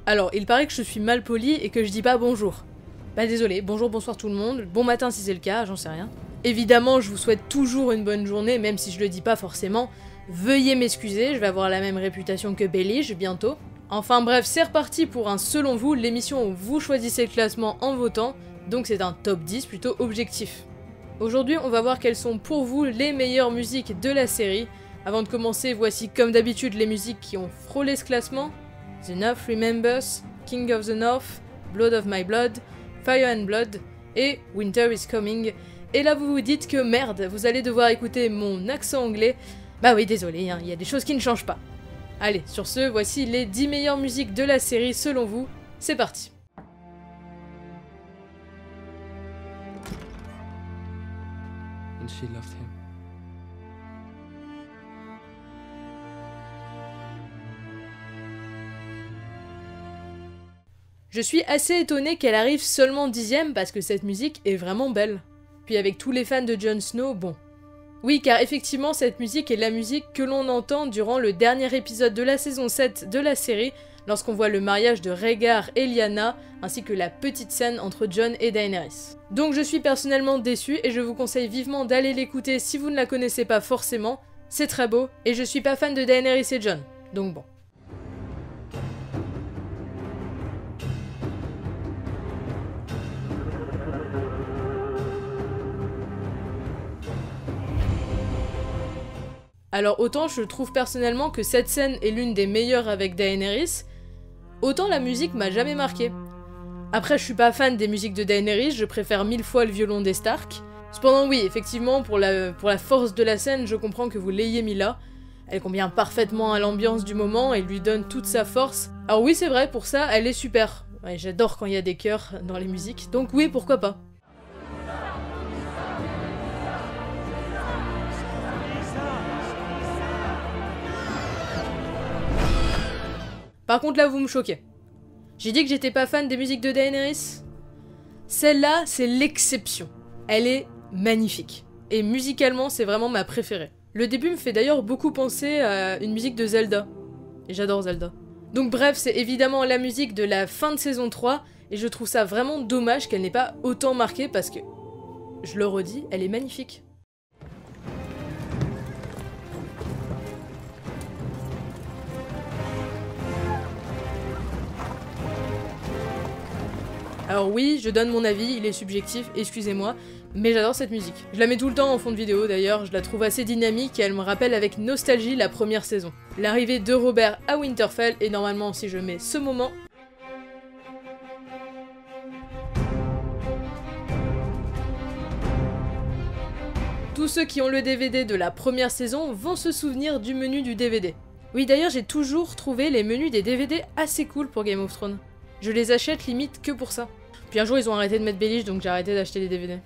Alors, il paraît que je suis mal poli et que je dis pas bonjour. Bah désolé, bonjour, bonsoir tout le monde, bon matin si c'est le cas, j'en sais rien. Évidemment, je vous souhaite toujours une bonne journée, même si je le dis pas forcément. Veuillez m'excuser, je vais avoir la même réputation que Bellige bientôt. Enfin bref, c'est reparti pour un Selon vous, l'émission où vous choisissez le classement en votant, donc c'est un top 10 plutôt objectif. Aujourd'hui, on va voir quelles sont pour vous les meilleures musiques de la série. Avant de commencer, voici comme d'habitude les musiques qui ont frôlé ce classement. The North Remembers, King of the North, Blood of My Blood, Fire and Blood et Winter is Coming. Et là vous vous dites que merde, vous allez devoir écouter mon accent anglais. Bah oui, désolé, il y a des choses qui ne changent pas. Allez, sur ce, voici les 10 meilleures musiques de la série selon vous. C'est parti. And she loved him. Je suis assez étonnée qu'elle arrive seulement 10ème parce que cette musique est vraiment belle. Puis avec tous les fans de Jon Snow, bon. Oui, car effectivement, cette musique est la musique que l'on entend durant le dernier épisode de la saison 7 de la série, lorsqu'on voit le mariage de Rhaegar et Lyanna, ainsi que la petite scène entre Jon et Daenerys. Donc je suis personnellement déçue et je vous conseille vivement d'aller l'écouter si vous ne la connaissez pas forcément, c'est très beau, et je suis pas fan de Daenerys et Jon, donc bon. Alors autant je trouve personnellement que cette scène est l'une des meilleures avec Daenerys, autant la musique m'a jamais marqué. Après je suis pas fan des musiques de Daenerys, je préfère 1000 fois le violon des Stark. Cependant oui, effectivement, pour la force de la scène, je comprends que vous l'ayez mis là. Elle convient parfaitement à l'ambiance du moment et lui donne toute sa force. Alors oui c'est vrai, pour ça elle est super. Ouais, j'adore quand il y a des chœurs dans les musiques, donc oui pourquoi pas. Par contre là vous me choquez. J'ai dit que j'étais pas fan des musiques de Daenerys. Celle-là c'est l'exception. Elle est magnifique. Et musicalement c'est vraiment ma préférée. Le début me fait d'ailleurs beaucoup penser à une musique de Zelda. Et j'adore Zelda. Donc bref, c'est évidemment la musique de la fin de saison 3. Et je trouve ça vraiment dommage qu'elle n'ait pas autant marqué parce que, je le redis, elle est magnifique. Alors oui, je donne mon avis, il est subjectif, excusez-moi, mais j'adore cette musique. Je la mets tout le temps en fond de vidéo d'ailleurs, je la trouve assez dynamique et elle me rappelle avec nostalgie la première saison. L'arrivée de Robert à Winterfell, et normalement si je mets ce moment... Tous ceux qui ont le DVD de la première saison vont se souvenir du menu du DVD. Oui d'ailleurs j'ai toujours trouvé les menus des DVD assez cool pour Game of Thrones. Je les achète limite que pour ça. Puis un jour ils ont arrêté de mettre Bellige donc j'ai arrêté d'acheter les DVD.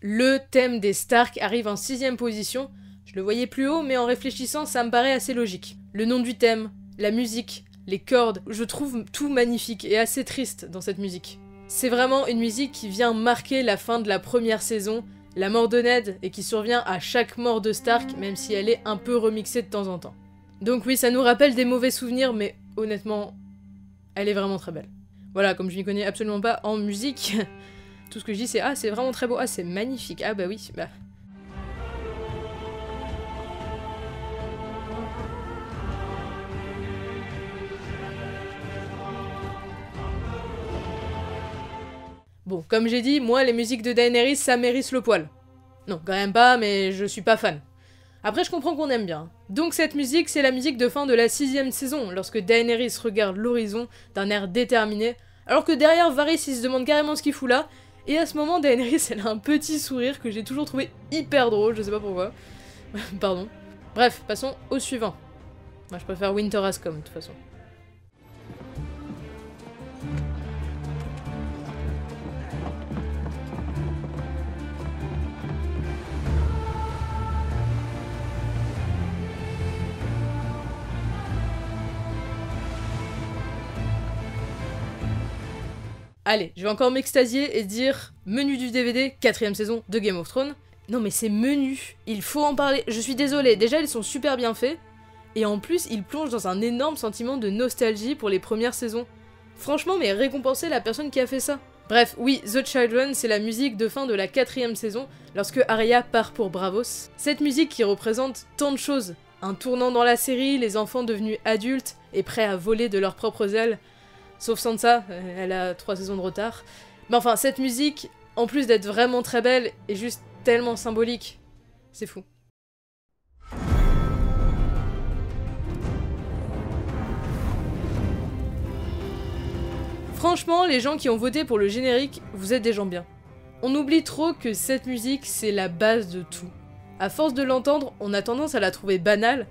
Le thème des Stark arrive en 6ème position. Je le voyais plus haut mais en réfléchissant ça me paraît assez logique. Le nom du thème, la musique, les cordes, je trouve tout magnifique et assez triste dans cette musique. C'est vraiment une musique qui vient marquer la fin de la première saison, la mort de Ned, et qui survient à chaque mort de Stark, même si elle est un peu remixée de temps en temps. Donc oui, ça nous rappelle des mauvais souvenirs, mais honnêtement, elle est vraiment très belle. Voilà, comme je m'y connais absolument pas en musique, tout ce que je dis c'est « Ah, c'est vraiment très beau, ah, c'est magnifique, ah bah oui, bah... » Bon, comme j'ai dit, moi, les musiques de Daenerys, ça mérite le poil. Non, quand même pas, mais je suis pas fan. Après, je comprends qu'on aime bien. Donc cette musique, c'est la musique de fin de la 6ème saison, lorsque Daenerys regarde l'horizon d'un air déterminé, alors que derrière, Varys, il se demande carrément ce qu'il fout là, et à ce moment, Daenerys, elle a un petit sourire que j'ai toujours trouvé hyper drôle, je sais pas pourquoi. Pardon. Bref, passons au suivant. Moi, je préfère Winter Has Come, de toute façon. allez, je vais encore m'extasier et dire menu du DVD, 4ème saison de Game of Thrones. Non mais ces menus, il faut en parler, je suis désolée, déjà ils sont super bien faits, et en plus ils plongent dans un énorme sentiment de nostalgie pour les premières saisons. Franchement, mais récompenser la personne qui a fait ça. Bref, oui, The Children, c'est la musique de fin de la 4ème saison, lorsque Arya part pour Braavos. Cette musique qui représente tant de choses. Un tournant dans la série, les enfants devenus adultes et prêts à voler de leurs propres ailes. Sauf Sansa, elle a 3 saisons de retard. Mais enfin, cette musique, en plus d'être vraiment très belle, est juste tellement symbolique. C'est fou. Franchement, les gens qui ont voté pour le générique, vous êtes des gens bien. On oublie trop que cette musique, c'est la base de tout. À force de l'entendre, on a tendance à la trouver banale,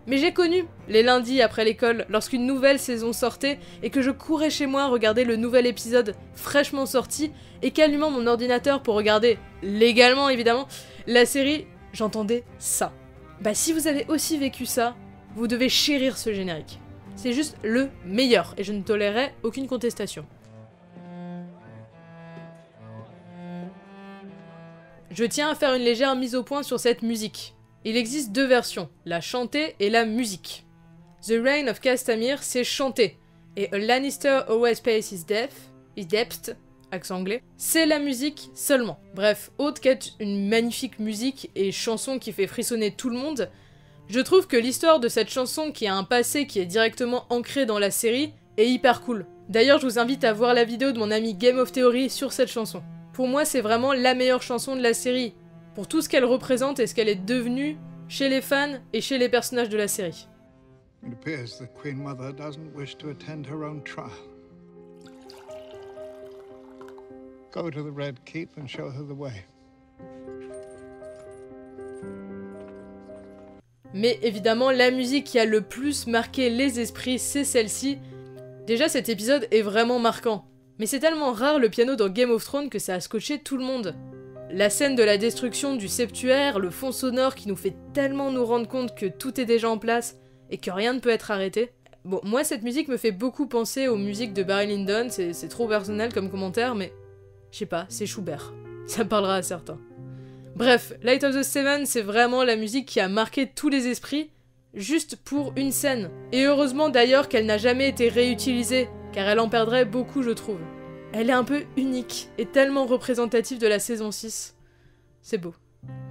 mais j'ai connu les lundis après l'école, lorsqu'une nouvelle saison sortait et que je courais chez moi regarder le nouvel épisode fraîchement sorti et qu'allumant mon ordinateur pour regarder, légalement évidemment, la série, j'entendais ça. Bah si vous avez aussi vécu ça, vous devez chérir ce générique. C'est juste le meilleur, et je ne tolérerai aucune contestation. Je tiens à faire une légère mise au point sur cette musique. Il existe 2 versions, la chantée et la musique. The Reign of Castamere, c'est chanté, et A Lannister Always Pays His Depth, accent anglais, c'est la musique seulement. Bref, autre qu'être une magnifique musique et chanson qui fait frissonner tout le monde, je trouve que l'histoire de cette chanson qui a un passé qui est directement ancré dans la série est hyper cool. D'ailleurs, je vous invite à voir la vidéo de mon ami Game of Theory sur cette chanson. Pour moi, c'est vraiment la meilleure chanson de la série, pour tout ce qu'elle représente et ce qu'elle est devenue chez les fans et chez les personnages de la série. It appears the Queen Mother doesn't wish to attend her own trial. Go to the Red Keep and show her the way. Mais évidemment, la musique qui a le plus marqué les esprits, c'est celle-ci. Déjà, cet épisode est vraiment marquant. Mais c'est tellement rare le piano dans Game of Thrones que ça a scotché tout le monde. La scène de la destruction du septuaire, le fond sonore qui nous fait tellement nous rendre compte que tout est déjà en place et que rien ne peut être arrêté. Bon, moi cette musique me fait beaucoup penser aux musiques de Barry Lyndon, c'est trop personnel comme commentaire, mais je sais pas, c'est Schubert. Ça parlera à certains. Bref, Light of the Seven, c'est vraiment la musique qui a marqué tous les esprits, juste pour une scène. Et heureusement d'ailleurs qu'elle n'a jamais été réutilisée, car elle en perdrait beaucoup je trouve. Elle est un peu unique, et tellement représentative de la saison 6. C'est beau.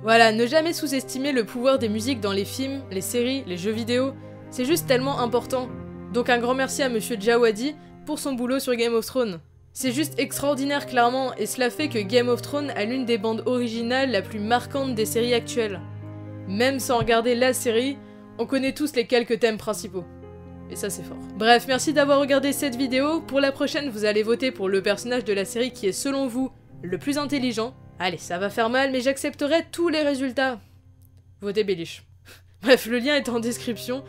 Voilà, ne jamais sous-estimer le pouvoir des musiques dans les films, les séries, les jeux vidéo, c'est juste tellement important. Donc un grand merci à Monsieur Djawadi pour son boulot sur Game of Thrones. C'est juste extraordinaire clairement, et cela fait que Game of Thrones a l'une des bandes originales la plus marquante des séries actuelles. Même sans regarder la série, on connaît tous les quelques thèmes principaux. Et ça c'est fort. Bref, merci d'avoir regardé cette vidéo. Pour la prochaine, vous allez voter pour le personnage de la série qui est selon vous le plus intelligent. Allez, ça va faire mal, mais j'accepterai tous les résultats. Votez Baelish. Bref, le lien est en description.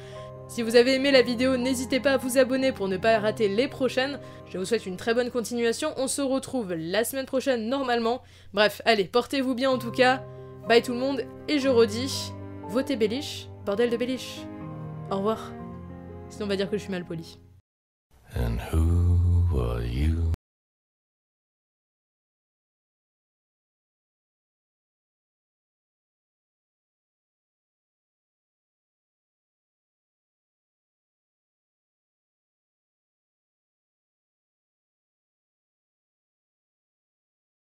Si vous avez aimé la vidéo, n'hésitez pas à vous abonner pour ne pas rater les prochaines. Je vous souhaite une très bonne continuation. On se retrouve la semaine prochaine normalement. Bref, allez, portez-vous bien en tout cas. Bye tout le monde. Et je redis, votez Baelish, bordel de Baelish. Au revoir. Sinon on va dire que je suis mal poli. And who